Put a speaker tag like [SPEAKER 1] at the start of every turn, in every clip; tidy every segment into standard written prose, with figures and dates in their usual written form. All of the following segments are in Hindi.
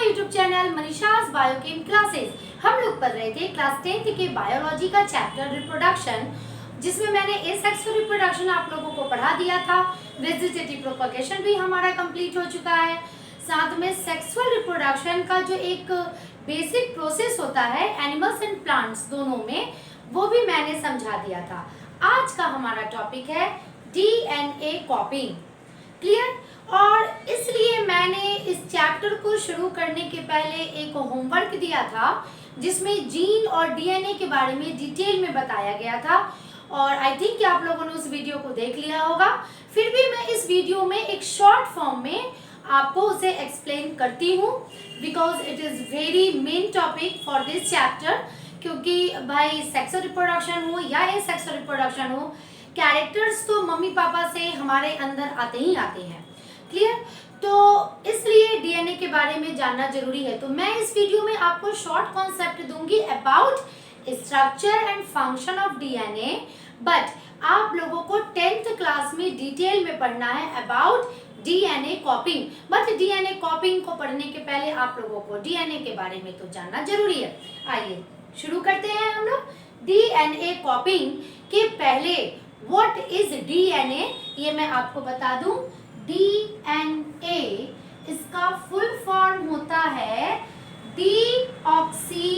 [SPEAKER 1] My YouTube channel Manisha's biochem classes. हम लोग पढ़ रहे थे क्लास 10th के बायोलॉजी का चैप्टर रिप्रोडक्शन, जिसमें मैंने एसेक्सुअल रिप्रोडक्शन आप लोगों को पढ़ा दिया था। वेजिटेटिव प्रोपगेशन भी हमारा कंप्लीट हो चुका है। साथ में सेक्सुअल रिप्रोडक्शन का जो एक बेसिक प्रोसेस होता है एनिमल्स एंड प्लांट्स दोनों में, वो भी मैंने समझा दिया था। आज का हमारा टॉपिक है डीएनए कॉपिंग। क्लियर? और इसलिए मैंने इस चैप्टर को शुरू करने के पहले एक होमवर्क दिया था, जिसमें जीन और डीएनए के बारे में डिटेल में बताया गया था। और आई थिंक कि आप लोगों ने उस वीडियो को देख लिया होगा। फिर भी मैं इस वीडियो में एक शॉर्ट फॉर्म में आपको उसे एक्सप्लेन करती हूँ, because it is very main topic for this chapter. क्योंकि भाई सेक्सुअल रिप्रोडक्शन हो या एसेक्सुअल रिप्रोडक्शन हो, कैरेक्टर्स तो मम्मी पापा से हमारे अंदर आते ही आते हैं। क्लियर? तो इसलिए डीएनए के बारे में जानना जरूरी है। तो मैं इस वीडियो में आपको शॉर्ट कॉन्सेप्ट दूंगी about structure and function of DNA, but आप लोगों को 10th क्लास में डिटेल में पढ़ना है अबाउट डीएनए कॉपिंग। बट डीएनए कॉपिंग को पढ़ने के पहले आप लोगों को डीएनए के बारे में तो जानना जरूरी है। आइए शुरू करते हैं हम लोग। डीएनए कॉपिंग के पहले व्हाट इज डीएनए, ये मैं आपको बता दूं। डीएनए इसका फुल फॉर्म होता है deoxy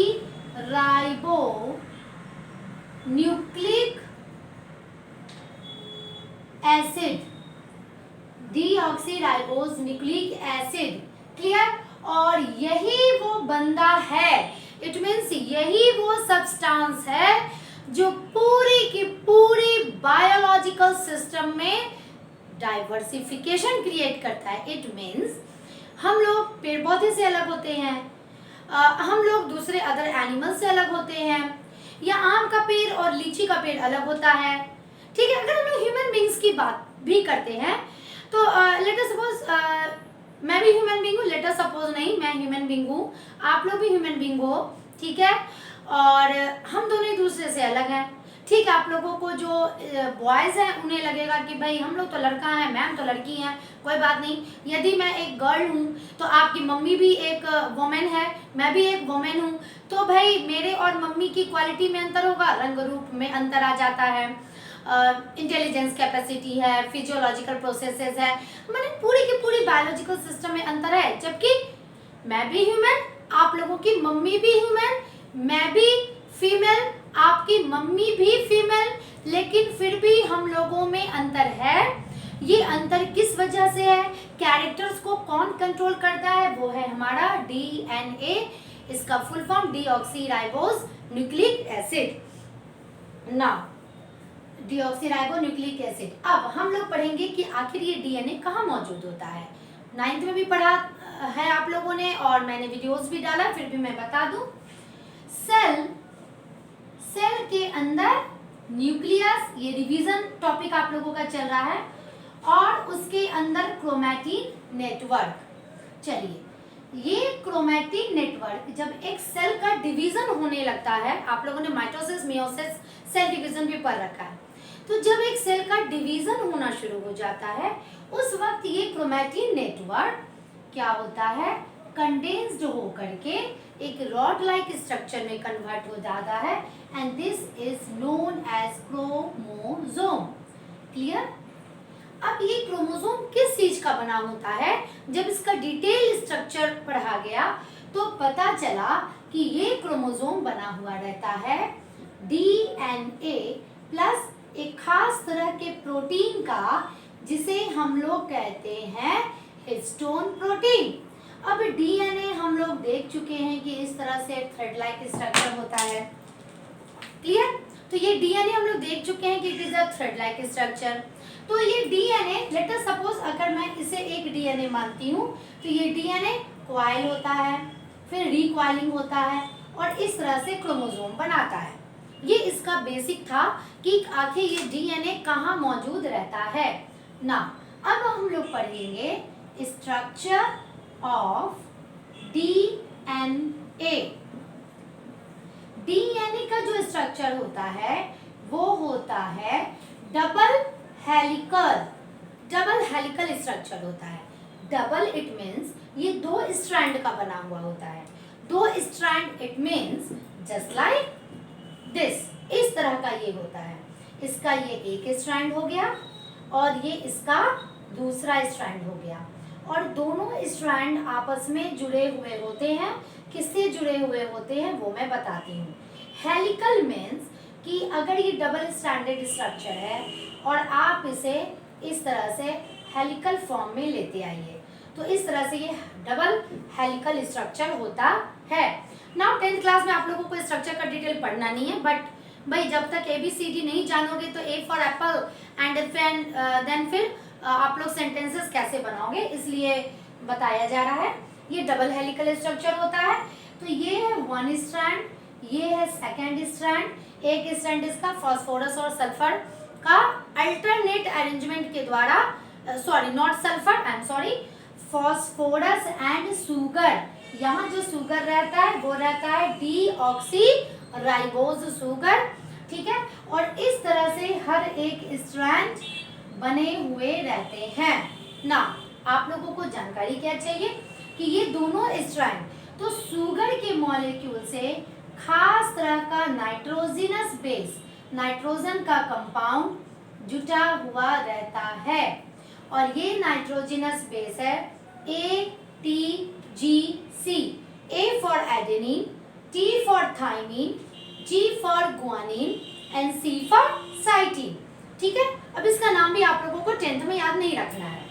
[SPEAKER 1] ribo nucleic acid. Deoxy ribose nucleic acid. Clear? और यही वो बंदा है, इट मीन्स यही वो सब्सटेंस है जो पूरी की पूरी बायोलॉजिकल सिस्टम में डाइवर्सिफिकेशन क्रिएट करता है। इट मीन्स हम लोग पेड़ पौधे से अलग होते हैं, हम लोग दूसरे अदर एनिमल से अलग होते हैं, या आम का पेड़ और लीची का पेड़ अलग होता है। ठीक है? अगर हम लोग ह्यूमन बींग्स की बात भी करते हैं तो लेट अस सपोज मैं भी ह्यूमन बींग हूँ। लेट अस सपोज नहीं, मैं ह्यूमन बींग हूँ, आप लोग भी ह्यूमन बींग हो। ठीक है? और हम दोनों एक दूसरे से अलग हैं। ठीक है? आप लोगों को जो बॉयज़ हैं उन्हें लगेगा कि भाई हम लोग तो लड़का हैं, मैम तो लड़की हैं, कोई बात नहीं। यदि मैं एक गर्ल हूँ तो आपकी मम्मी भी एक वुमेन है, मैं भी एक वुमेन हूँ, तो भाई मेरे और मम्मी की क्वालिटी में अंतर होगा, रंग रूप में अंतर आ जाता है, इंटेलिजेंस कैपेसिटी है, फिजियोलॉजिकल प्रोसेसेस है, मैंने पूरी की पूरी बायोलॉजिकल सिस्टम में अंतर है। जबकि मैं भी ह्यूमन, आप लोगों की मम्मी भी ह्यूमन, मैं भी फीमेल, आपकी मम्मी भी फीमेल, लेकिन फिर भी हम लोगों में अंतर है। ये अंतर किस वजह से है? कैरेक्टर्स को कौन कंट्रोल करता है? वो है हमारा डीएनए। इसका full form deoxy ribose nucleic acid. Now deoxy ribo nucleic acid. अब हम लोग पढ़ेंगे कि आखिर ये डीएनए कहाँ मौजूद होता है। 9th में भी पढ़ा है आप लोगों ने, और मैंने वीडियोस भी डाला, फिर भी मैं बता दूं। सेल के अंदर न्यूक्लियस, ये रिवीजन टॉपिक आप लोगों का चल रहा है, और उसके अंदर क्रोमैटिन नेटवर्क। चलिए, ये क्रोमैटिन नेटवर्क जब एक सेल का डिवीजन होने लगता है, आप लोगों ने माइटोसिस मियोसिस सेल डिवीजन भी पढ़ रखा है, तो जब एक सेल का डिवीजन होना शुरू हो जाता है, उस वक्त ये क्रोमैटिन नेटवर्क क्या होता है? कंडेंस्ड होकर के एक रॉड लाइक स्ट्रक्चर में कन्वर्ट हो जाता है, and this is known as chromosome. Clear? अब ये क्रोमोसोम किस चीज का बना होता है? जब इसका डिटेल स्ट्रक्चर पढ़ा गया तो पता चला कि ये क्रोमोसोम बना हुआ रहता है डीएनए प्लस एक खास तरह के प्रोटीन का, जिसे हम लोग कहते हैं हिस्टोन प्रोटीन। अब डीएनए हम लोग देख चुके हैं कि इस तरह से थ्रेड लाइक स्ट्रक्चर होता है। क्लियर? तो ये डीएनए हम लोग देख चुके हैं कि it is a thread like structure. तो ये डीएनए, लेट अस सपोज अगर मैं इसे एक डीएनए मानती हूँ, तो ये डीएनए कॉइल होता है, फिर रिकॉइलिंग होता है, और इस तरह से क्रोमोसोम बनाता है। ये इसका बेसिक था कि आखिर ये डीएनए कहाँ मौजूद रहता है ना। अब हम लोग पढ़ेंगे स्ट्रक्चर ऑफ डीएनए। डीएनए का जो स्ट्रक्चर होता है वो होता है डबल हेलिकल स्ट्रक्चर होता है। डबल इट मीन्स ये दो स्ट्रैंड का बना हुआ होता है। दो strand it means just like this, इस तरह का ये होता है। इसका ये एक स्ट्रैंड हो गया और ये इसका दूसरा स्ट्रैंड हो गया, और दोनों स्ट्रैंड आपस में जुड़े हुए होते हैं। किससे जुड़े हुए होते हैं वो मैं बताती हूँ। हेलिकल मीन्स कि अगर ये डबल स्ट्रैंडेड स्ट्रक्चर है और आप इसे इस तरह से हेलिकल फॉर्म में लेते आइए, तो इस तरह से ये डबल हेलिकल स्ट्रक्चर होता है। नाउ 10th क्लास में आप लोगों को स्ट्रक्चर का डिटेल पढ़ना नहीं है, बट भाई जब तक ABCD नहीं जानोगे तो A for apple and then फिर आप लोग सेंटेंसेस कैसे बनाओगे, इसलिए बताया जा रहा है। ये डबल हेलिकल स्ट्रक्चर होता है। तो ये है वन स्ट्रैंड, ये है सेकेंड स्ट्रैंड, एक स्ट्रैंड इसका फास्फोरस और सल्फर का अल्टरनेट अरेंजमेंट के द्वारा, sorry not sulphur, I am sorry, phosphorus and sugar. यहाँ जो सुगर रहता है वो रहता है डीऑक्सीराइबोज सुगर, ठीक है। और इस तरह से हर एक स्ट्रैंड बने हुए रहते हैं ना। आप लोगों को जानकारी क्या चाहिए कि ये दोनों स्ट्रैंड, तो सुगर के मॉलिक्यूल से खास तरह का नाइट्रोजनस बेस, नाइट्रोजन का कंपाउंड जुटा हुआ रहता है, और ये नाइट्रोजनस बेस है ATGC। A for adenine, T for thymine, G for guanine and C for साइटिन, ठीक है। अब इसका नाम भी आप लोगों को 10th में याद नहीं रखना है,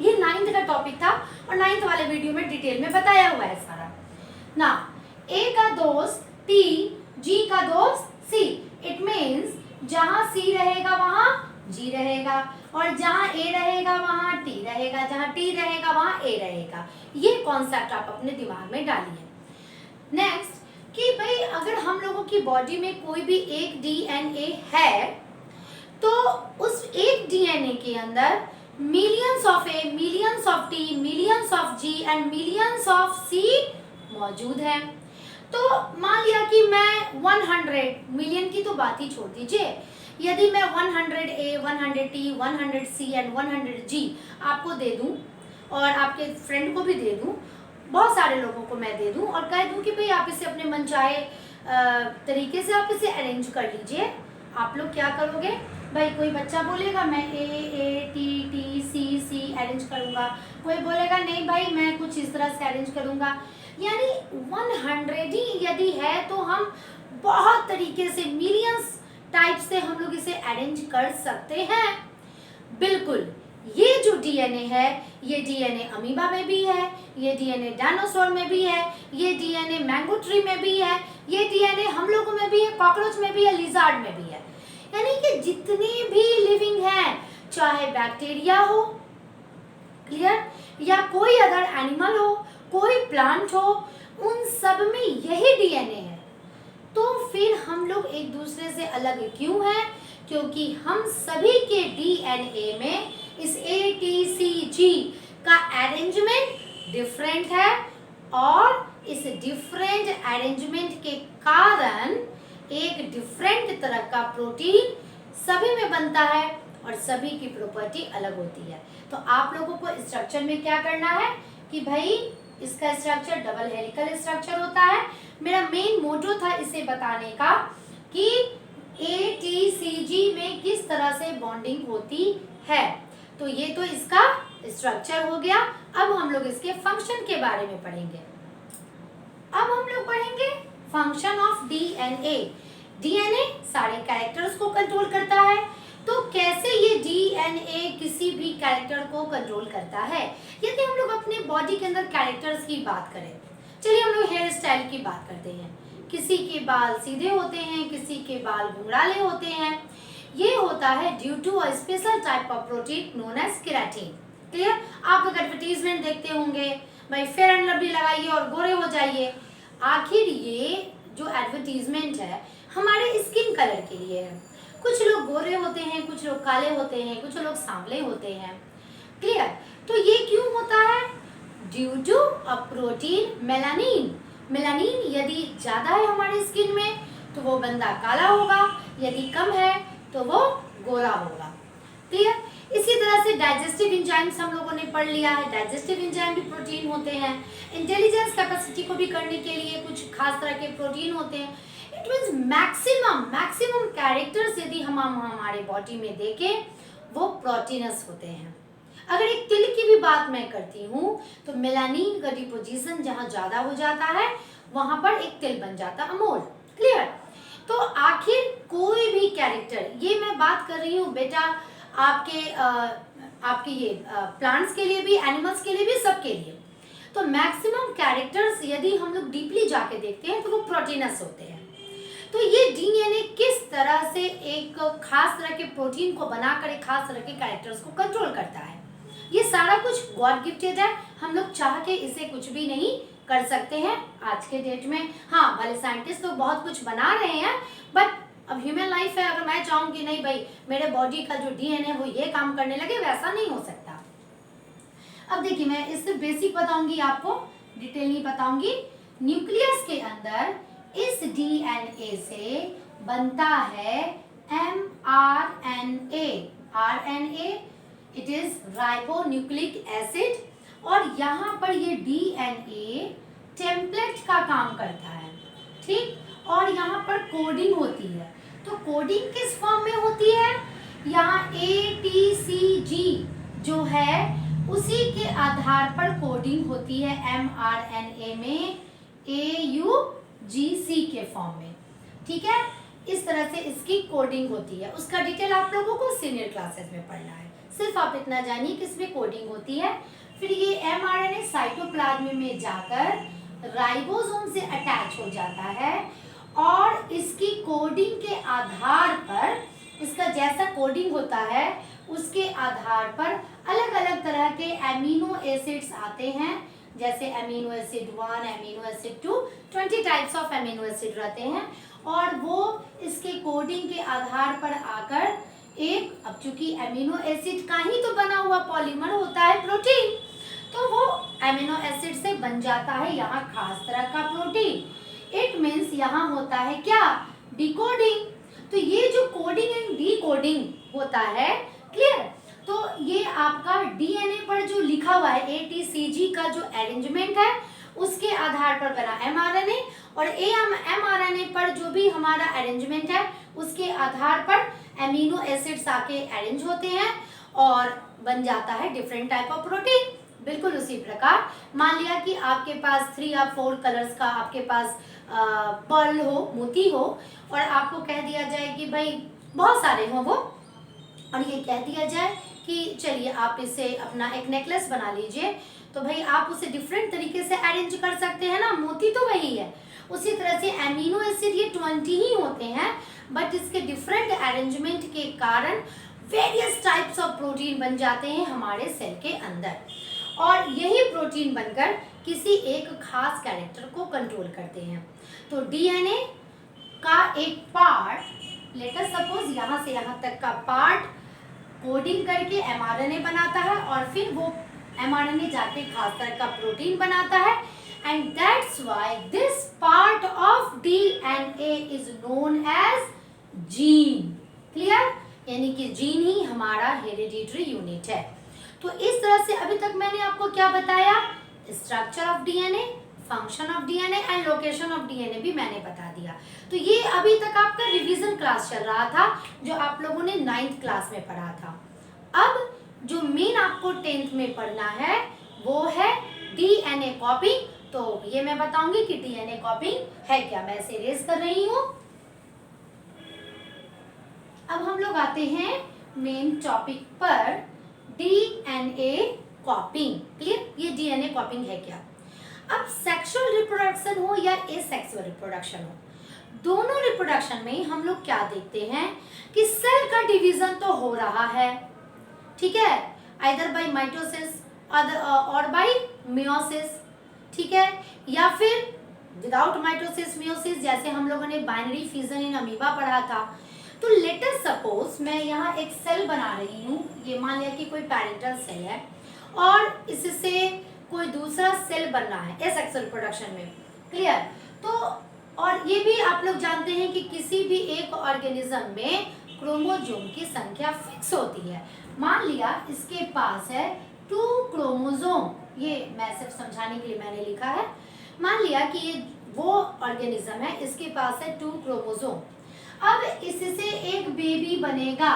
[SPEAKER 1] ये 9th का टॉपिक था और 9th वाले वीडियो में डिटेल में बताया हुआ है सारा ना। A का दोस्त T, G का दोस्त C, इट मीन्स जहां C रहेगा वहां G रहेगा, और जहां A रहेगा वहां T रहेगा, जहां T रहेगा वहां A रहेगा। ये कॉन्सेप्ट आप अपने दिमाग में डालिए। नेक्स्ट कि भाई अगर हम लोगों की बॉडी में कोई भी एक DNA है तो उस एक DNA के अंदर millions of A, millions of T, millions of G and millions of C मौजूद है। तो मान लिया कि मैं 100 मिलियन की तो बात ही छोड़ दीजिए, यदि मैं 100A, 100T, 100C and 100G आपको दे दूं और आपके फ्रेंड को भी दे दूं, बहुत सारे लोगों को मैं दे दूं और कह दूं कि भाई आप इसे अपने मनचाहे तरीके से आप इसे अरेंज कर लीजिए, आप लोग क्या करोगे? भाई कोई बच्चा बोलेगा मैं A, T, C अरेंज करूंगा, कोई बोलेगा नहीं भाई मैं कुछ इस तरह से अरेंज करूंगा। यानी 100 ही यदि है तो हम बहुत तरीके से मिलियंस टाइप से हम लोग इसे अरेंज कर सकते हैं। बिल्कुल, ये जो डीएनए है ये डीएनए अमीबा में भी है, ये डीएनए डायनासोर में भी है, ये डीएनए मैंगो ट्री में भी है, ये डीएनए हम लोगों में भी है, कॉकरोच में भी है, लिजार्ड में भी है। यानी कि जितने भी लिविंग हैं, चाहे बैक्टीरिया हो, क्लियर, या कोई अदर एनिमल हो, कोई प्लांट हो, उन सब में यही डीएनए है। तो फिर हम लोग एक दूसरे से अलग क्यों हैं? क्योंकि हम सभी के डीएनए में इस ATCG का अरेंजमेंट डिफरेंट है, और इस डिफरेंट अरेंजमेंट के कारण एक डिफरेंट तरह का प्रोटीन सभी में बनता है और सभी की प्रॉपर्टी अलग होती है। तो आप लोगों को स्ट्रक्चर में क्या करना है कि भाई इसका स्ट्रक्चर डबल हेलिकल स्ट्रक्चर होता है। मेरा मेन मोटो था इसे बताने का कि ATCG में किस तरह से बॉन्डिंग होती है। तो ये तो इसका स्ट्रक्चर हो गया। अब हम लोग इसके फंक्शन के बारे में पढ़ेंगे। अब हम लोग पढ़ेंगे फंक्शन ऑफ डीएनए। डीएनए सारे कैरेक्टर्स को कंट्रोल करता है। तो कैसे ये डीएनए किसी भी कैरेक्टर को कंट्रोल करता है? यदि हम लोग अपने बॉडी के अंदर कैरेक्टर्स की बात करें, चलिए हम लोग हेयर स्टाइल की बात करते हैं। किसी के बाल सीधे होते हैं, किसी के बाल घुंघराले होते हैं। ये होता है due to a special type of protein known as keratin. Clear? आप लोग एडवर्टीजमेंट देखते होंगे, भाई फेयर एंड लवली लगाइए और गोरे हो जाइए। आखिर ये जो एडवर्टीजमेंट है हमारे स्किन कलर के लिए है। कुछ लोग गोरे होते हैं, कुछ लोग काले होते हैं, कुछ लोग सांवले होते हैं। क्लियर? तो ये क्यों होता है? Due to a protein melanin. Melanin यदि ज्यादा है हमारी स्किन में तो वो बंदा काला होगा, यदि कम है तो वो गोरा होगा। क्लियर? इसी तरह से डाइजेस्टिव एंजाइम्स हम लोगों ने पढ़ लिया है, डाइजेस्टिव एंजाइम भी प्रोटीन होते हैं। इंटेलिजेंस कैपेसिटी को भी करने के लिए कुछ खास तरह के प्रोटीन होते हैं। इट मीन्स मैक्सिमम कैरेक्टर्स यदि हम हमारे बॉडी में देखें वो प्रोटीनस होते हैं। अगर एक तिल की भी बात मैं करती हूँ तो मेलानिन का डिपोजिशन जहाँ ज्यादा हो जाता है वहां पर एक तिल बन जाता है, अमोल। क्लियर? तो आखिर कोई भी कैरेक्टर, ये मैं बात कर रही हूँ बेटा आपके ये प्लांट्स के लिए भी, एनिमल्स के लिए भी, सबके लिए। तो मैक्सिमम कैरेक्टर्स यदि हम लोग डीपली जाके देखते हैं तो वो प्रोटीनस होते हैं। तो ये डीएनए किस तरह से एक खास तरह के प्रोटीन को बनाकर एक खास तरह के कैरेक्टर्स को कंट्रोल करता है, ये सारा कुछ गॉड गिफ्टेड है। हम लोग चाह के इसे कुछ भी नहीं कर सकते हैं आज के डेट में। हाँ, भले साइंटिस्ट तो बहुत कुछ बना रहे हैं, बट अब ह्यूमन लाइफ है, अगर मैं चाहूँ कि नहीं भाई मेरे बॉडी का जो डीएनए वो ये काम करने लगे, वैसा नहीं हो सकता। अब देखिए मैं इससे बेसिक बताऊंगी आपको, डिटेल नहीं बताऊंगी। न्यूक्लियस के अंदर इस डीएनए से बनता है mRNA। RNA it is ribonucleic acid, और यहाँ पर ये डीएनए टेम्पलेट का काम करता है, ठीक। और यहाँ पर कोडिंग होती है। तो कोडिंग किस फॉर्म में होती है? यहाँ ATCG जो है उसी के आधार पर कोडिंग होती है mRNA में AUGC के फॉर्म में, ठीक है। इस तरह से इसकी कोडिंग होती है। उसका डिटेल आप लोगों को सीनियर क्लासेस में पढ़ना है। सिर्फ आप इतना जानिए कि इसमें कोडिंग होती है। फिर ये mRNA साइटोप्लाज्म में जाकर राइबोसोम से अटैच हो जाता है, और इसकी कोडिंग के आधार पर, इसका जैसा कोडिंग होता है उसके आधार पर अलग अलग तरह के एमिनो एसिड्स आते हैं, जैसे amino acid 1, amino acid 2, 20 types of amino acid रहते हैं। और वो इसके कोडिंग के आधार पर आकर एक, अब चूंकि एमिनो एसिड का ही तो बना हुआ पॉलीमर होता है प्रोटीन, तो वो एमिनो एसिड से बन जाता है यहाँ खास तरह का प्रोटीन। इट मीन्स यहाँ होता है क्या? डिकोडिंग। तो ये जो कोडिंग एंड डिकोडिंग होता है, क्लियर? तो ये आपका डीएनए पर जो लिखा हुआ है ATCG का जो अरेंजमेंट है उसके आधार पर बना mRNA, और mRNA पर जो भी हमारा अरेंजमेंट है उसके आधार पर एमिनो एसिड्स आके अरेंज होते हैं और बन जाता है डिफरेंट टाइप ऑफ प्रोटीन। बिल्कुल उसी प्रकार मान लिया कि आपके पास 3 या 4 कलर्स का आपके पास पर्ल हो, मोती हो, और आपको कह दिया जाए कि भाई बहुत सारे हो वो, और ये कह दिया जाए कि चलिए आप इसे अपना एक नेकलेस बना लीजिए, तो भाई आप उसे डिफरेंट तरीके से अरेंज कर सकते हैं ना, मोती तो वही है। उसी तरह से एमिनो एसिड ये 20 ही होते हैं, बट इसके डिफरेंट अरेंजमेंट के कारण वेरियस टाइप्स ऑफ प्रोटीन बन जाते हैं हमारे सेल के अंदर, और यही प्रोटीन बनकर किसी एक खास कैरेक्टर को कंट्रोल करते हैं। तो डीएनए का एक पार्ट, लेट अस सपोज यहाँ से यहाँ तक का पार्ट कोडिंग करके mRNA बनाता है, और फिर वो mRNA जाके खास तरह का प्रोटीन बनाता है, and that's why this part of DNA is known as gene. Clear? यानी कि जीन ही हमारा हेरिडिटरी यूनिट है। तो इस तरह से अभी तक मैंने आपको क्या बताया? Structure of DNA, function of DNA and location of DNA भी मैंने बता दिया। तो ये अभी तक आपका रिवीजन क्लास चल रहा था जो आप लोगों ने 9th क्लास में पढ़ा था। अब जो मेन आपको 10th में पढ़ना है वो है डीएनए कॉपिंग। तो ये मैं बताऊंगी कि डीएनए कॉपिंग है क्या। मैं इसे रेज कर रही हूँ। अब हम लोग आते हैं मेन टॉपिक पर, डीएनए कॉपिंग। क्लियर? ये डीएनए कॉपिंग है क्या। अब सेक्सुअल रिप्रोडक्शन हो या एसेक्सुअल रिप्रोडक्शन हो, दोनों रिप्रोडक्शन में हम लोग क्या देखते हैं कि सेल का डिवीजन तो हो रहा है, ठीक है, आइदर बाय माइटोसिस और बाय मियोसिस, ठीक है, या फिर विदाउट माइटोसिस मियोसिस, जैसे हम लोगों ने बाइनरी फिजन इन अमीबा पढ़ा था। तो लेट अस सपोज मैं यहाँ एक सेल बना रही हूँ, ये मान लिया कि कोई पैरेंटल सेल है और इससे कोई दूसरा सेल बनना है एसेक्सुअल रिप्रोडक्शन में। क्लियर? तो और ये भी आप लोग जानते हैं कि किसी भी एक ऑर्गेनिज्म में क्रोमोसोम की संख्या फिक्स होती है, मान लिया इसके पास है 2 क्रोमोसोम, ये मैं सिर्फ समझाने के लिए मैंने लिखा है। मान लिया कि ये वो ऑर्गेनिज्म है, इसके पास है 2 क्रोमोसोम। अब इससे एक बेबी बनेगा,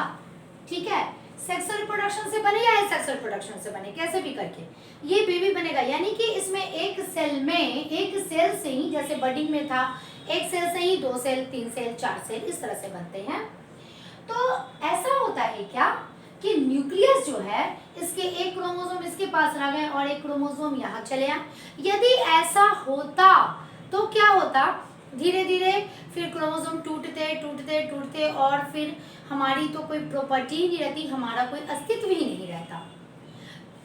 [SPEAKER 1] ठीक है, सेक्सुअल रिप्रोडक्शन से बने या एसेक्सुअल रिप्रोडक्शन से बने, कैसे भी करके ये बेबी बनेगा। यानी कि इसमें एक सेल से ही, जैसे बडिंग में था, एक सेल से ही 2 सेल, 3 सेल, 4 सेल इस तरह से बनते हैं। तो ऐसा होता है क्या कि न्यूक्लियस जो है, इसके एक क्रोमोसोम इसके पास रह गए और एक क्रोमोसोम यहाँ चले आए। यदि ऐसा होता तो क्या होता, धीरे धीरे फिर क्रोमोसोम टूटते और फिर हमारी तो कोई प्रॉपर्टी ही नहीं रहती, हमारा कोई अस्तित्व ही नहीं रहता।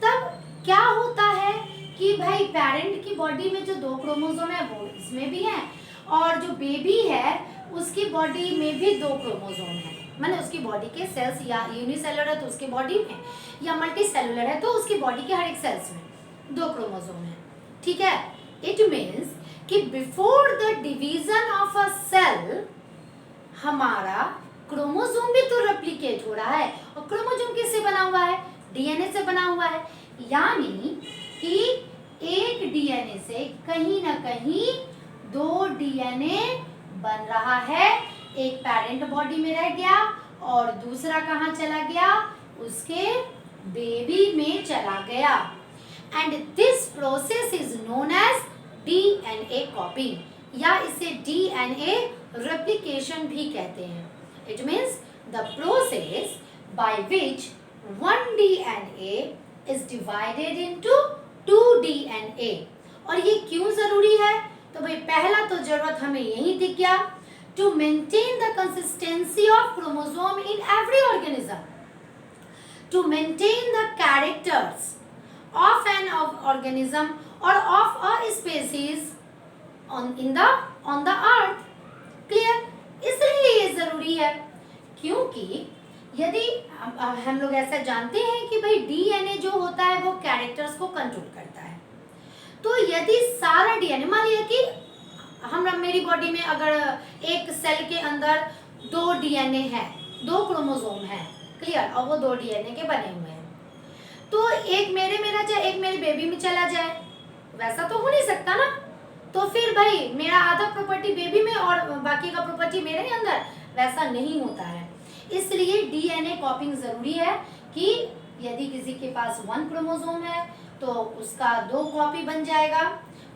[SPEAKER 1] तब क्या होता है कि भाई पेरेंट की बॉडी में जो 2 क्रोमोसोम है वो इसमें भी है, और जो बेबी है उसकी बॉडी में भी 2 क्रोमोसोम है। माने उसकी बॉडी के सेल्स या यूनिसेलुलर है तो उसकी बॉडी में, या मल्टी सेलुलर है तो उसकी बॉडी के हर एक सेल्स में 2 क्रोमोसोम है, ठीक है। इट मीन्स कि before the division of a cell हमारा क्रोमोसोम भी तो रेप्लिकेट हो रहा है, और क्रोमोसोम किससे बना हुआ है, डीएनए से बना हुआ है। यानी कि एक डीएनए से कहीं ना कहीं 2 डीएनए बन रहा है, एक पेरेंट बॉडी में रह गया और दूसरा कहाँ चला गया, उसके बेबी में चला गया। And this process is known as DNA copying, या इसे डीएनए रेप्लिकेशन भी कहते हैं। It means the process by which 1 DNA is divided into 2 DNA. और ये क्यों जरूरी है, तो भाई पहला तो जरूरत हमें यही दिख गया, to maintain the consistency of chromosome in every organism, to maintain the characters of an organism or of a species on the earth. Clear? इसलिए ये जरूरी है, क्योंकि यदि हम लोग ऐसा जानते हैं कि भाई डीएनए जो होता है वो कैरेक्टर्स को कंट्रोल करता है। तो यदि सारा डीएनए, मान लिया कि मेरी बॉडी में अगर एक सेल के अंदर 2 डीएनए है, 2 क्रोमोसोम है, क्लियर, और वो 2 डीएनए के बने हुए हैं, तो एक मेरे में रह जाए, एक मेरे बेबी में चला जाए, वैसा तो हो नहीं सकता ना। तो फिर भाई मेरा आधा प्रॉपर्टी बेबी में और बाकी का प्रॉपर्टी मेरे अंदर, वैसा नहीं होता है। इसलिए डीएनए कॉपिंग जरूरी है कि यदि किसी के पास 1 क्रोमोसोम है तो उसका 2 कॉपी बन जाएगा,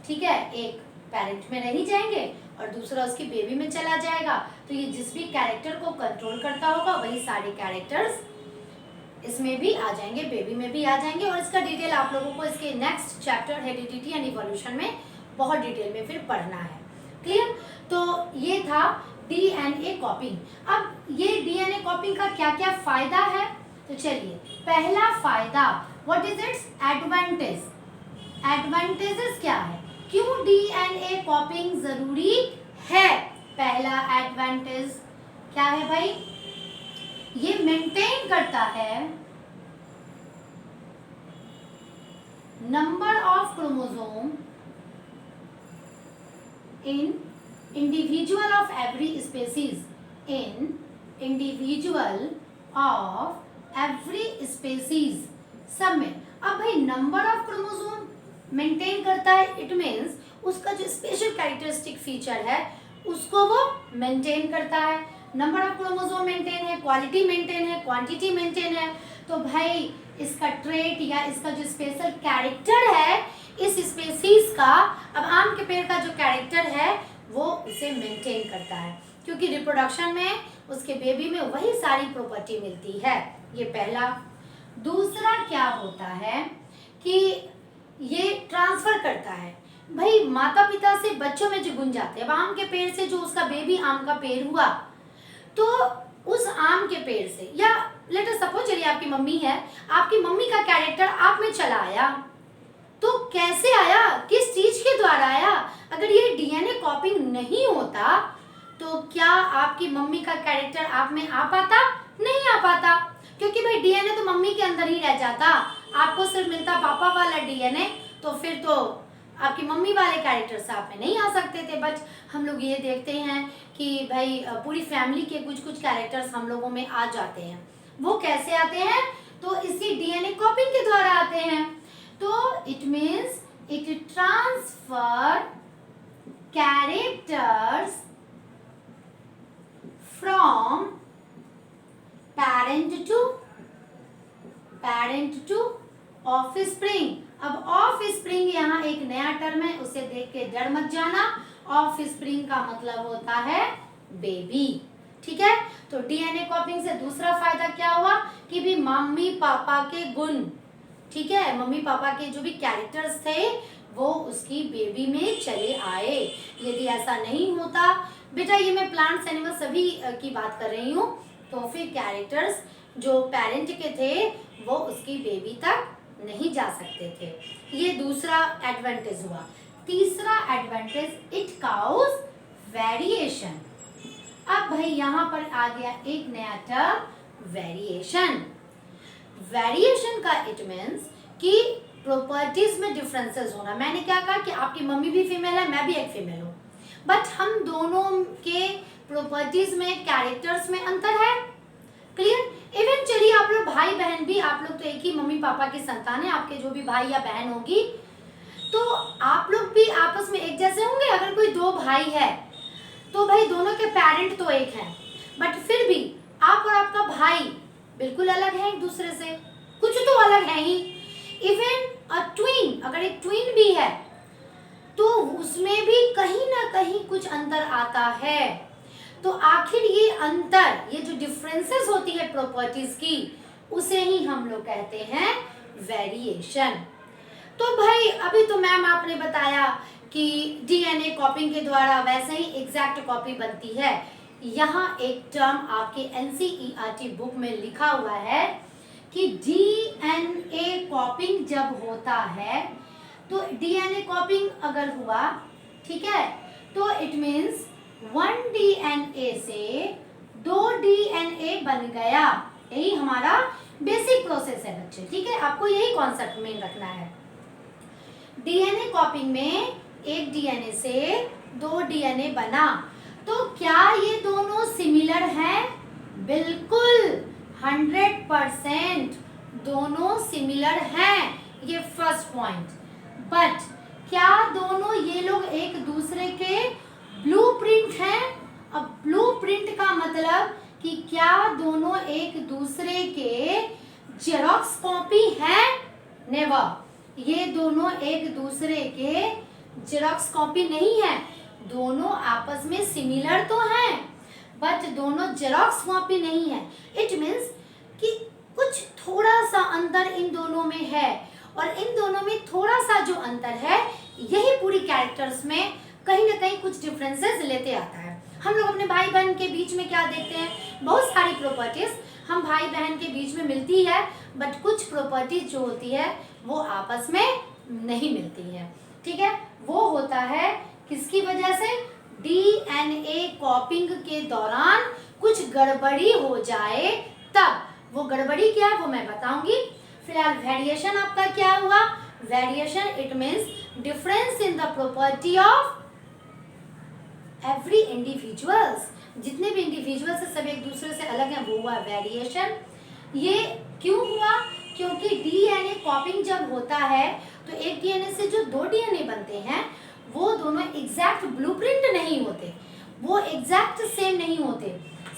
[SPEAKER 1] ठीक है, एक पेरेंट में रह ही जाएंगे और दूसरा उसकी बेबी में चला जाएगा। तो ये जिस भी कैरेक्टर को कंट्रोल करता होगा वही सारे कैरेक्टर्स इसमें भी आ जाएंगे, बेबी में भी आ जाएंगे। और इसका डिटेल आप लोगों को इसके next chapter heredity and evolution में बहुत डिटेल में फिर पढ़ना है। क्लियर? तो ये था डीएनए कॉपिंग। अब ये डीएनए कॉपिंग का क्या क्या फायदा है, तो चलिए, पहला फायदा, what is it's advantage. Advantages क्या है, क्यों डीएनए कॉपिंग जरूरी है। पहला एडवांटेज क्या है भाई, ये मेंटेन करता है number of chromosome in individual of every species, in individual of every species, सब में। अब भाई नंबर ऑफ क्रोमोसोम मेंटेन करता है, इट मीन्स उसका जो स्पेशल कैरेक्टरिस्टिक फीचर है उसको वो मेंटेन करता है। नंबर ऑफ क्रोमोसोम मेंटेन है, क्वालिटी मेंटेन है, क्वांटिटी मेंटेन है। तो भाई इसका ट्रेट या इसका जो स्पेशल कैरेक्टर है इस स्पेसीज का, अब आम के पेड़ का जो कैरेक्टर है वो उसे मेंटेन करता है, क्योंकि रिप्रोडक्शन में उसके बेबी में वही सारी प्रॉपर्टी मिलती है। ये पहला। दूसरा क्या होता है कि ये ट्रांसफर करता है, भाई माता पिता से बच्चों में जो गुण जाते हैं। अब आम के पेड़ से जो उसका बेबी आम का पेड़ हुआ, तो उस आम के पेड़ से, या लेट अस सपोज, चलिए आपकी मम्मी है, आपकी मम्मी का कैरेक्टर आप में चला आया, तो कैसे आया, किस चीज के द्वारा आया। अगर ये डीएनए कॉपिंग नहीं होता तो क्या आपकी मम्मी का कैरेक्टर आप में आ पाता, नहीं आ पाता, क्योंकि भाई डीएनए तो मम्मी के अंदर ही रह जाता, आपको सिर्फ मिलता पापा वाला डीएनए, तो फिर तो आपकी मम्मी वाले कैरेक्टर्स आप में नहीं आ सकते थे। बट हम लोग ये देखते हैं कि भाई पूरी फैमिली के कुछ कुछ कैरेक्टर्स हम लोगों में आ जाते हैं। वो कैसे आते हैं, तो इसी डीएनए कॉपिंग के द्वारा आते हैं। तो it means it transfer characters from parent to offspring. अब ऑफस्प्रिंग यहाँ एक नया टर्म है, उसे देख के डर मत जाना। ऑफस्प्रिंग का मतलब होता है बेबी, ठीक है। तो डीएनए कॉपिंग से दूसरा फायदा क्या हुआ कि भी मम्मी पापा के गुण, ठीक है, मम्मी पापा के जो भी कैरेक्टर्स थे वो उसकी बेबी में चले आए। यदि ऐसा नहीं होता, बेटा ये मैं प्लांट्स एनिमल सभी की बात कर रही हूँ, तो फिर कैरेक्टर्स जो पेरेंट के थे वो उसकी बेबी तक नहीं जा सकते थे। ये दूसरा एडवांटेज हुआ। तीसरा एडवांटेज, इट काउज वेरिएशन। अब भाई यहाँ पर आ गया एक नया टर्म, वेरिएशन। वेरिएशन का इट मीन्स कि प्रॉपर्टीज में डिफरेंसेस होना। मैंने क्या कहा कि आपकी मम्मी भी फीमेल है, मैं भी एक फीमेल हूँ, बट हम दोनों के प्रॉपर्टीज में, कैरेक्टर्स में अंतर है। क्लियर। इवेंचुअली आप लोग भाई बहन भी, आप लोग तो एक ही मम्मी पापा की संतान है, आपके जो भी भाई या बहन होगी, तो आप लोग भी आपस में एक जैसे होंगे। अगर कोई दो भाई है तो भाई दोनों के पेरेंट तो एक हैं, बट फिर भी आप और आपका भाई बिल्कुल अलग है एक दूसरे से, कुछ तो अलग है ही। इवन अ ट्विन, अगर एक ट्विन भी है तो उसमें भी कहीं ना कहीं कुछ अंतर आता है। तो आखिर ये अंतर, ये जो डिफरेंसेस होती है प्रॉपर्टीज की, उसे ही हम लोग कहते हैं वेरिएशन। तो भाई अभी तो मैम आपने बताया कि डीएनए कॉपिंग के द्वारा वैसे ही एग्जैक्ट कॉपी बनती है। यहाँ एक टर्म आपके एनसीईआरटी बुक में लिखा हुआ है कि डीएनए कॉपिंग जब होता है, तो डीएनए कॉपिंग अगर हुआ, ठीक है, तो इट मीन्स 1 डीएनए से 2 डीएनए बन गया। यही हमारा बेसिक प्रोसेस है बच्चे, ठीक है, आपको यही कॉन्सेप्ट में रखना है। डीएनए कॉपिंग में एक डीएनए से 2 डीएनए बना, तो क्या ये दोनों सिमिलर हैं? बिल्कुल 100% दोनों सिमिलर हैं, ये फर्स्ट पॉइंट। बट क्या दोनों ये लोग एक दूसरे के ब्लूप्रिंट हैं? अब ब्लूप्रिंट का मतलब कि क्या दोनों एक दूसरे के जेरॉक्स कॉपी हैं? नेवर। ये दोनों एक दूसरे के जेरॉक्स कॉपी नहीं है, दोनों आपस में सिमिलर तो हैं, बट दोनों जेरॉक्स कॉपी नहीं है। इट मीन्स कि कुछ थोड़ा सा अंतर इन दोनों में है, और इन दोनों में थोड़ा सा जो अंतर है यही पूरी कैरेक्टर्स में कहीं ना कहीं कुछ डिफरेंसेस लेते आता है। हम लोग अपने भाई बहन के बीच में क्या देखते हैं, बहुत सारी प्रॉपर्टीज हम भाई बहन के बीच में मिलती है, बट कुछ प्रॉपर्टीज जो होती है वो आपस में नहीं मिलती है, ठीक है। वो होता है किसकी वजह से? डीएनए कॉपिंग के दौरान कुछ गड़बड़ी हो जाए तब। वो गड़बड़ी क्या है वो मैं बताऊंगी। फिलहाल वेरिएशन आपका क्या हुआ? Variation it means difference in the property of every individuals. जितने भी इंडिविजुअल्स है सब एक दूसरे से अलग हैं, वो हुआ वेरिएशन। ये क्यों हुआ? क्योंकि डीएनए कॉपिंग जब होता है तो एक डीएनए से जो 2 डीएनए बनते हैं वो दोनों एग्जैक्ट ब्लूप्रिंट नहीं होते, वो एग्जैक्ट सेम नहीं होते,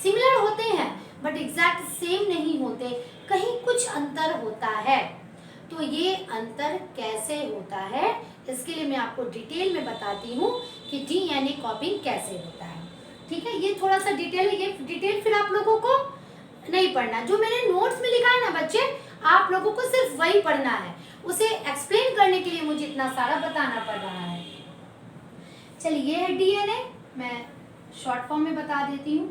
[SPEAKER 1] सिमिलर होते हैं बट एग्जैक्ट सेम नहीं होते, कहीं कुछ अंतर होता है। तो ये अंतर कैसे होता है इसके लिए मैं आपको डिटेल में बताती हूँ कि डीएनए कॉपिंग कैसे होता है, ठीक है। ये थोड़ा सा डिटेल, ये डिटेल फिर आप लोगों को नहीं पढ़ना, जो मैंने नोट्स में लिखा है ना बच्चे, आप लोगों को सिर्फ वही पढ़ना है, उसे एक्सप्लेन करने के लिए मुझे इतना सारा बताना पड़ रहा है। चलिए ये है डीएनए, मैं शॉर्ट फॉर्म में बता देती हूँ।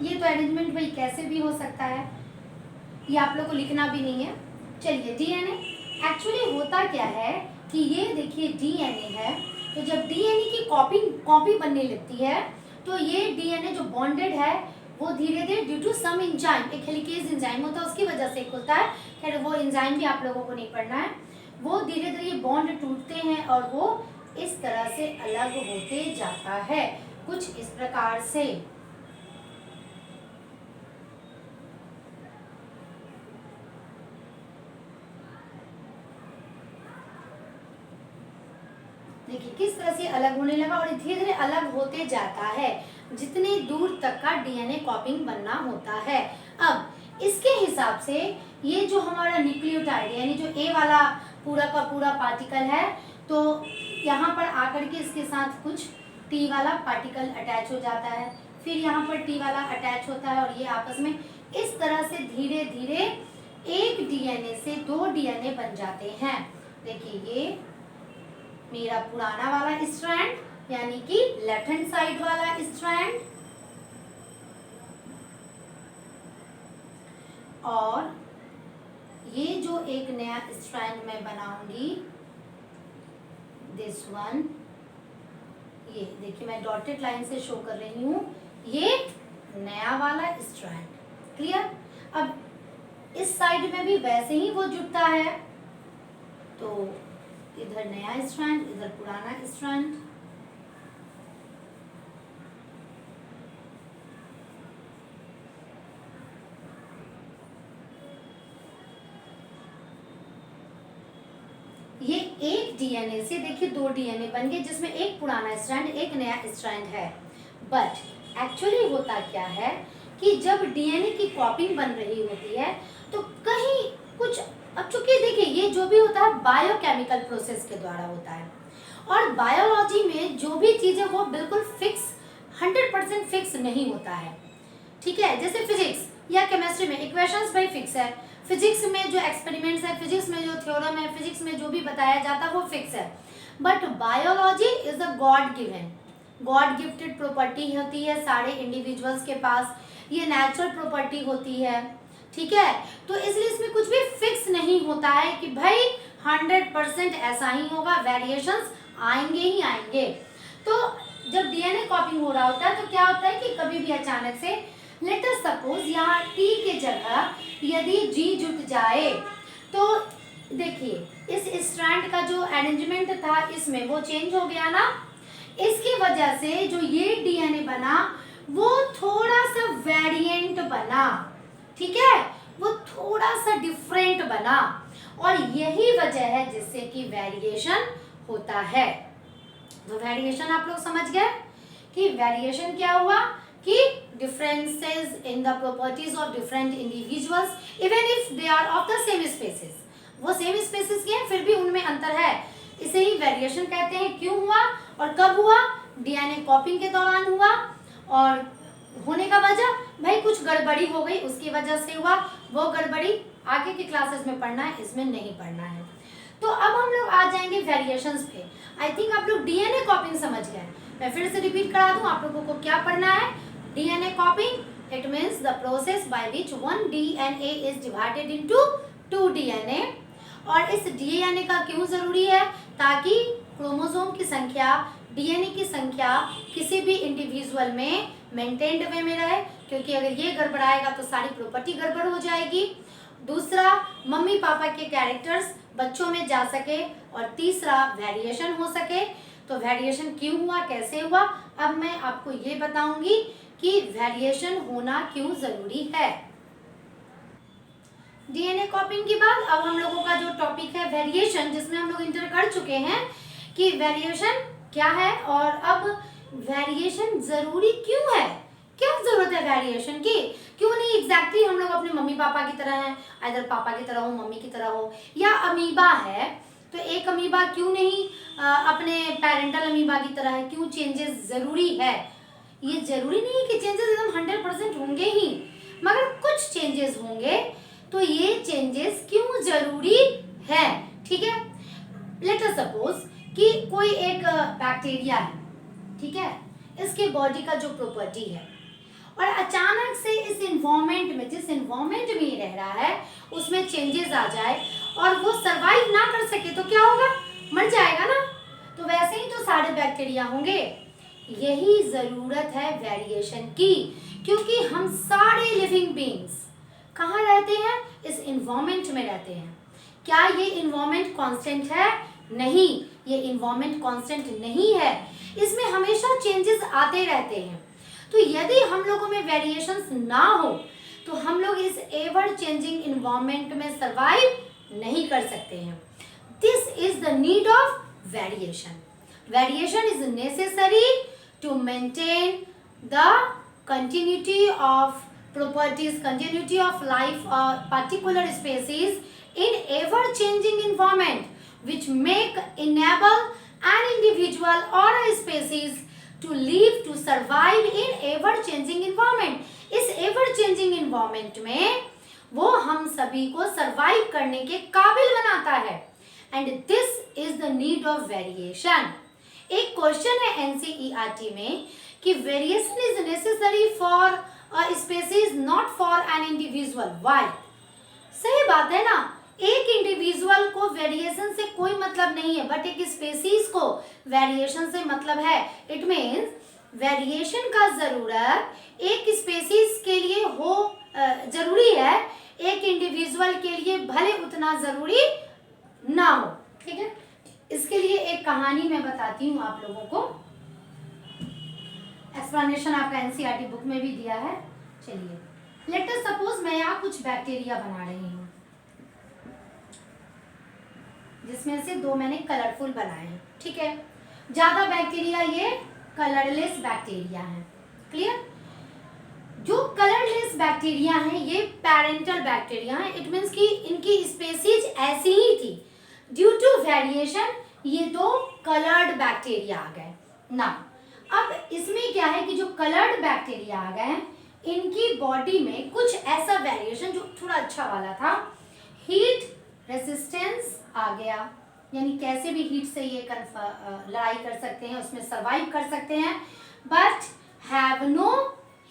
[SPEAKER 1] ये तो अरेंजमेंट भाई कैसे भी हो सकता है, ये आप लोग को लिखना भी नहीं है। चलिए डीएनए एक्चुअली होता क्या है कि ये देखिए डीएनए है, तो जब डीएनए की कॉपी बनने लगती है तो ये डीएनए जो बॉन्डेड है वो धीरे धीरे ड्यू टू सम एंजाइम, एक हेलिकेज एंजाइम होता है उसकी वजह से होता है, खैर वो एंजाइम भी आप लोगों को नहीं पढ़ना है, वो धीरे धीरे ये बॉन्ड टूटते हैं और वो इस तरह से अलग होते जाता है। कुछ इस प्रकार से। देखिए किस तरह से अलग होने लगा और धीरे धीरे अलग होते जाता है जितने दूर तक का डीएनए कॉपिंग बनना होता है। अब इसके हिसाब से ये जो हमारा न्यूक्लियोटाइड यानी जो ए वाला पूरा का पूरा पार्टिकल है, तो यहाँ पर आकर के इसके साथ कुछ टी वाला पार्टिकल अटैच हो जाता है, फिर यहाँ पर टी वाला अटैच होता है और ये आपस में इस तरह से धीरे धीरे एक डीएनए से दो डीएनए बन जाते हैं। देखिए ये मेरा पुराना वाला स्ट्रैंड यानी कि लेफ्ट हैंड साइड वाला स्ट्रैंड, और ये जो एक नया स्ट्रैंड मैं बनाऊंगी दिस वन, ये देखिए मैं डॉटेड लाइन से शो कर रही हूँ, ये नया वाला स्ट्रैंड। क्लियर? अब इस साइड में भी वैसे ही वो जुड़ता है, तो इधर नया स्ट्रैंड इधर पुराना स्ट्रैंड। ये एक डीएनए से देखिए दो डीएनए बन गए जिसमें एक पुराना स्ट्रैंड एक नया स्ट्रैंड है। बट एक्चुअली होता क्या है कि जब डीएनए की कॉपिंग बन रही होती है तो कहीं कुछ, अब चूंकि देखिए ये जो भी होता है बायोकेमिकल प्रोसेस के द्वारा होता है, और बायोलॉजी में जो भी चीजें वो बिल्कुल फिक्स 100% फिक्स नहीं होता है। ठीक है, जैसे फिजिक्स या केमिस्ट्री में इक्वेशंस भाई फिक्स है, फिजिक्स में जो एक्सपेरिमेंट्स है, फिजिक्स में जो थ्योरम है, फिजिक्स में जो भी बताया जाता है वो फिक्स है। But biology is a God given, God gifted property होती है सारे इंडिविजुअल्स के पास, ये नेचुरल प्रॉपर्टी होती है। ठीक है, तो इसलिए इसमें कुछ भी फिक्स नहीं होता है कि भाई 100% ऐसा ही होगा, वेरिएशंस आएंगे ही आएंगे। तो जब डीएनए कॉपिंग हो रहा होता है तो क्या होता है कि कभी भी अचानक से लेट अस सपोज यहाँ टी के जगह यदि जी जुट जाए, तो देखिए इस स्ट्रैंड का जो अरेंजमेंट था इसमें वो चेंज हो गया ना, इसकी वजह से जो ये डीएनए बना वो थोड़ा सा वेरिएंट बना। ठीक है, वो थोड़ा सा डिफरेंट बना, और यही वजह है जिससे कि वेरिएशन होता है। तो वेरिएशन आप लोग समझ गए कि वेरिएशन क्या हुआ कि differences in the properties of different individuals even if they are of the same species, वो सेम स्पेसिस के हैं फिर भी उनमें अंतर है, इसे ही वेरिएशन कहते हैं। क्यों हुआ और कब हुआ? डीएनए कॉपिंग के दौरान हुआ, और होने का वजह भाई कुछ गड़बड़ी हो गई उसकी वजह से हुआ। वो गड़बड़ी आगे के क्लासेस में पढ़ना है, इसमें नहीं पढ़ना है। तो अब हम लोग आ जाएंगे वेरिएशंस पे। आई थिंक आप लोग डीएनए कॉपिंग समझ गए। मैं फिर से रिपीट करा दूं आप लोगों को क्या पढ़ना है। DNA कॉपिंग, it means the process by which one DNA is divided into two DNA। और इस डीएनए का क्यों जरूरी है? ताकि क्रोमोसोम की संख्या, डीएनए की संख्या किसी भी इंडिविजुअल में मेंटेन्ड वे में रहे, क्योंकि अगर ये गड़बड़ाएगा तो सारी प्रॉपर्टी गड़बड़ हो जाएगी। दूसरा, मम्मी पापा के कैरेक्टर्स बच्चों में जा सके, और तीसरा वेरिएशन हो सके। तो वेरिएशन क्यों हुआ, कैसे हुआ, अब मैं आपको ये बताऊंगी कि वेरिएशन होना क्यों जरूरी है। डीएनए कॉपिंग के बाद अब हम लोगों का जो टॉपिक है वेरिएशन, जिसमें हम लोग इंटर कर चुके हैं कि वेरिएशन क्या है और अब वेरिएशन जरूरी क्यों है, क्या जरूरत है वेरिएशन की। क्यों नहीं एग्जैक्टली हम लोग अपने मम्मी पापा की तरह हैं, इधर पापा की तरह हो, मम्मी की तरह हो, या अमीबा है तो एक अमीबा क्यों नहीं अपने पेरेंटल अमीबा की तरह है, क्यों चेंजेस जरूरी है। ये जरूरी नहीं है कि चेंजेस एकदम 100% होंगे ही, मगर कुछ चेंजेस होंगे। तो ये चेंजेस क्यों जरूरी है, ठीक है। लेट अस सपोज कि कोई एक बैक्टीरिया है, ठीक है, इसके बॉडी का जो प्रॉपर्टी है, और अचानक से इस इन्वायरमेंट में, जिस इन्वायरमेंट में ये रह रहा है उसमें चेंजेस आ जाए और वो सरवाइव ना कर सके तो क्या होगा, मर जाएगा ना। तो वैसे ही तो सारे बैक्टीरिया होंगे। यही जरूरत है वेरिएशन की, क्योंकि हम सारे लिविंग बीइंग्स कहाँ रहते हैं, इस इन्वायरमेंट में रहते हैं। क्या ये इन्वायरमेंट कांस्टेंट है? नहीं, ये इन्वायरमेंट कांस्टेंट नहीं है, इसमें हमेशा चेंजेस आते रहते हैं। तो यदि हम लोगों में वेरिएशंस ना हो तो हम लोग इस एवर चेंजिंग इन्वायरमेंट में सर्वाइव नहीं कर सकते हैं। This is the need of variation. Variation is necessary to maintain the continuity of properties, continuity of life or particular species in ever changing environment, which make enable an individual or a species to live, to survive in ever changing environment. इस ever changing environment में वो हम सभी को survive करने के काबिल बनाता है, and this is the need of variation. एक क्वेश्चन है NCERT में कि variation is necessary for a species not for an individual, why? सही बात है ना, एक इंडिविजुअल को वेरिएशन से कोई मतलब नहीं है, बट एक स्पीशीज को वेरिएशन से मतलब है। इट मीन्स वेरिएशन का जरूरत एक स्पीशीज के लिए हो जरूरी है, एक इंडिविजुअल के लिए भले उतना जरूरी ना हो। ठीक है, इसके लिए एक कहानी मैं बताती हूँ आप लोगों को। एक्सप्लेनेशन आपका एनसीईआरटी बुक में भी दिया है। चलिए, लेट अस सपोज मैं यहाँ कुछ बैक्टीरिया बना रही हूँ, जिसमें से 2 मैंने कलरफुल बनाए हैं। ठीक है, ज्यादा बैक्टीरिया ये कलरलेस बैक्टीरिया हैं। क्लियर? जो कलरलेस बैक्टीरिया हैं ये पेरेंटल बैक्टीरिया हैं। इट मीन्स कि इनकी स्पेसीज ऐसी ही थी, ड्यू टू वेरिएशन ये 2 कलर्ड बैक्टीरिया आ गए ना। अब इसमें क्या है कि जो कलर्ड बैक्टीरिया आ गए हैं, इनकी बॉडी में कुछ ऐसा वेरिएशन जो थोड़ा अच्छा वाला था, हीट रेजिस्टेंस आ गया, यानी कैसे भी हीट से ये लड़ाई कर सकते हैं, उसमें सर्वाइव कर सकते हैं, but have no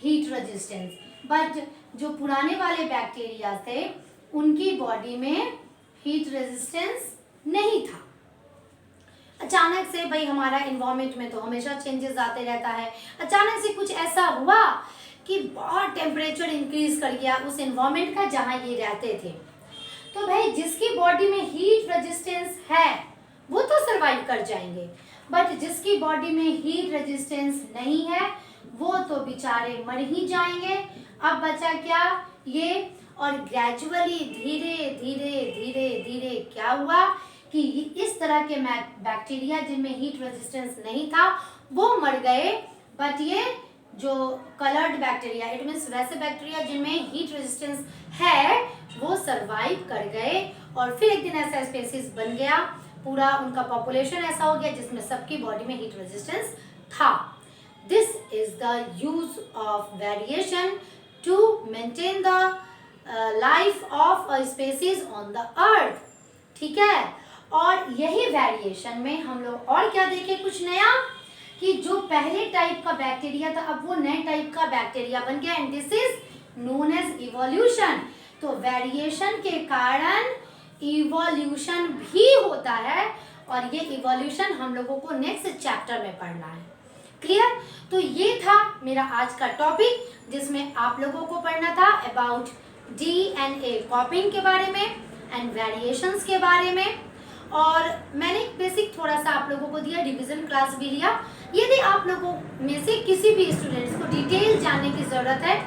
[SPEAKER 1] heat resistance. But जो पुराने वाले बैक्टीरिया थे उनकी बॉडी में हीट रेजिस्टेंस नहीं था। अचानक से भाई हमारा एनवायरनमेंट में तो हमेशा चेंजेस आते रहता है, अचानक से कुछ ऐसा हुआ कि बहुत टेम्परेचर इंक्रीज कर गया उस एनवायरनमेंट का जहाँ ये रहते थे। तो भाई जिसकी बॉडी में हीट रेजिस्टेंस है वो तो सरवाइव कर जाएंगे, बट जिसकी बॉडी में हीट रेजिस्टेंस नहीं है वो तो बेचारे मर ही जाएंगे। अब बचा क्या ये, और ग्रेजुअली धीरे धीरे धीरे धीरे क्या हुआ कि इस तरह के बैक्टीरिया जिनमें हीट रेजिस्टेंस नहीं था वो मर गए, बट ये जो कलर्ड बैक्टीरिया, इट मीन्स वैसे बैक्टीरिया जिनमें हीट रेजिस्टेंस है वो सरवाइव कर गए। और फिर एक दिन ऐसा स्पीशीज बन गया, पूरा उनका पॉपुलेशन ऐसा हो गया जिसमें सबकी बॉडी में हीट रेजिस्टेंस था। This is the use of variation to maintain the life of a species on the earth. ठीक है, और यही वेरिएशन में हम लोग और क्या देखें, कुछ नया, कि जो पहले टाइप का बैक्टीरिया था अब वो नए टाइप का बैक्टीरिया बन गया, and this is known as evolution. तो वेरिएशन के कारण इवोल्यूशन भी होता है, और ये इवोल्यूशन हम लोगों को नेक्स्ट चैप्टर में पढ़ना है। क्लियर? तो ये था मेरा आज का टॉपिक जिसमें आप लोगों को पढ़ना था अबाउट डीएनए कॉपिंग के बारे में एंड वेरिएशंस के बारे में, और मैंने बेसिक थोड़ा सा आप लोगों को दिया, डिवीजन क्लास भी लिया। यदि आप लोगों में से किसी भी स्टूडेंट्स को डिटेल जानने की ज़रूरत है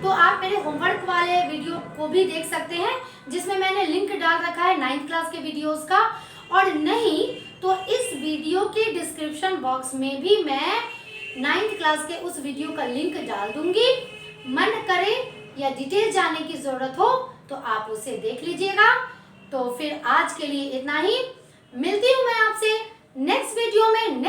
[SPEAKER 1] तो आप मेरे होमवर्क वाले वीडियो को भी देख सकते हैं, जिसमें मैंने लिंक डाल रखा है 9th क्लास के वीडियोस का, और नहीं तो इस वीडियो के डिस्क्रिप्शन बॉक्स में भी मैं 9th क्लास के उस वीडियो का लिंक डाल दूंगी। मन करे या डिटेल जानने की ज़रूरत हो तो आप उसे देख लीजिएगा। तो फिर आज के लिए इतना ही, मिलती हूँ मैं आपसे नेक्स्ट वीडियो में।